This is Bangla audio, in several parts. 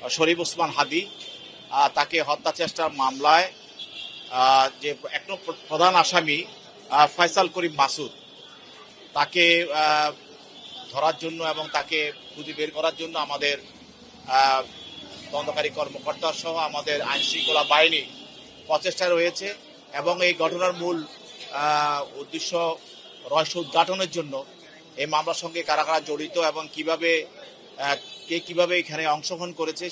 শরীফ ওসমান হাদি, তাকে হত্যা চেষ্টার মামলায় যে এক প্রধান আসামি ফয়সাল করিম মাসুদ, তাকে ধরার জন্য এবং তাকে খুঁজে বের করার জন্য আমাদের তদন্তকারী কর্মকর্তা সহ আমাদের আইন শৃঙ্খলা বাহিনী প্রচেষ্টায় রয়েছে এবং এই ঘটনার মূল উদ্দেশ্য রহস্য উদ্ঘাটনের জন্য এই মামলার সঙ্গে কারা কারা জড়িত এবং কে কিভাবে এখানে অংশগ্রহণ করেছে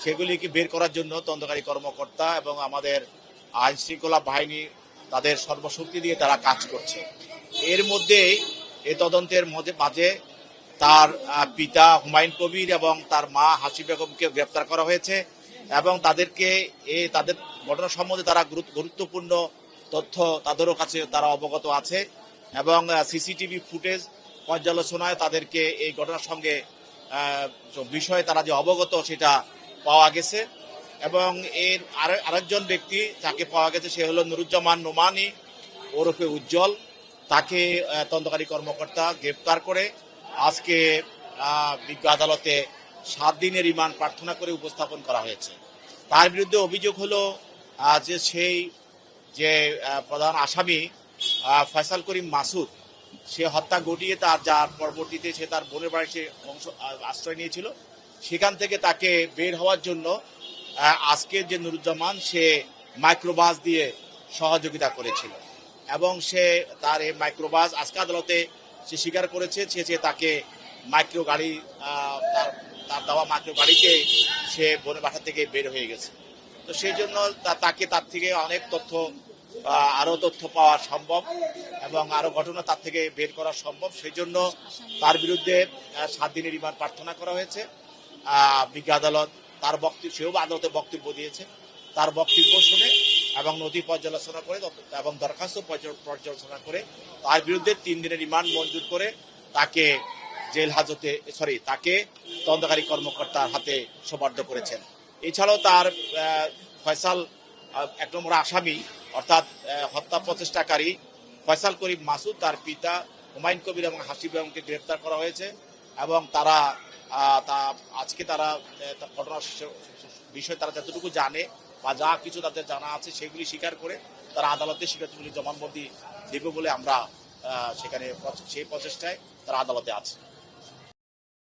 সেগুলিকে বের করার জন্য তদন্তকারী কর্মকর্তা এবং আমাদের আইন শৃঙ্খলা বাহিনী তাদের সর্বশক্তি দিয়ে তারা কাজ করছে। এর মধ্যে এই তদন্তের মাঝে তার পিতা হুমায়ুন কবির এবং তার মা হাসি বেগমকে গ্রেপ্তার করা হয়েছে এবং তাদের ঘটনা সম্বন্ধে তারা গুরুত্বপূর্ণ তথ্য তাদেরও কাছে তারা অবগত আছে এবং সিসিটিভি ফুটেজ পর্যালোচনায় তাদেরকে এই ঘটনার সঙ্গে বিষয়ে তারা যে অবগত সেটা পাওয়া গেছে এবং এর আরেকজন ব্যক্তি যাকে পাওয়া গেছে সে হলো নুরুজ্জামান নোমানি ওরফে উজ্জ্বল। তাকে তদন্তকারী কর্মকর্তা গ্রেপ্তার করে আজকে বিজ্ঞ আদালতে 7 দিনের রিমান্ড প্রার্থনা করে উপস্থাপন করা হয়েছে। তার বিরুদ্ধে অভিযোগ হলো যে প্রধান আসামি ফয়সাল করিম মাসুদ, সে হত্যা ঘটিয়ে যার পরবর্তীতে সে তার বোনের বাড়ি সে আশ্রয় নিয়েছিল, সেখান থেকে তাকে বের হওয়ার জন্য আজকে যে নুরুজ্জামান সে মাইক্রোবাস দিয়ে সহযোগিতা করেছিল এবং সে তার এই মাইক্রোবাস আজকে আদালতে সে স্বীকার করেছে সে তাকে মাইক্রো গাড়ি তার দেওয়া মাইক্রো গাড়িতে সে বোনের বাসা থেকে বের হয়ে গেছে। তো সেই জন্য তার থেকে অনেক আরো তথ্য পাওয়া সম্ভব এবং আরো ঘটনা তার থেকে বের করা সম্ভব। সেই জন্য তার বিরুদ্ধে 7 দিনের রিমান্ড প্রার্থনা করা হয়েছে। বিজ্ঞ আদালত সেও আদালতে বক্তব্য দিয়েছে, তার বক্তব্য শুনে এবং নথি পর্যালোচনা করে এবং দরখাস্ত পর্যালোচনা করে তার বিরুদ্ধে 3 দিনের রিমান্ড মঞ্জুর করে তাকে তাকে তদন্তকারী কর্মকর্তার হাতে সোপর্দ করেছেন। এছাড়াও তার ফয়সাল 1 নম্বর আসামি অর্থাৎ হত্যা প্রচেষ্টাকারী ফয়সাল করিম মাসুদ, তার পিতা হুমায়ুন কবির এবং হাসি বেগমকে গ্রেপ্তার করা হয়েছে এবং আজকে তারা ঘটনার বিষয়ে তারা যতটুকু জানে বা যা কিছু তাদের জানা আছে সেগুলি স্বীকার করে তারা আদালতে স্বীকারোক্তি জবানবন্দি দেবে বলে আমরা সেই প্রচেষ্টায় তারা আদালতে আছে।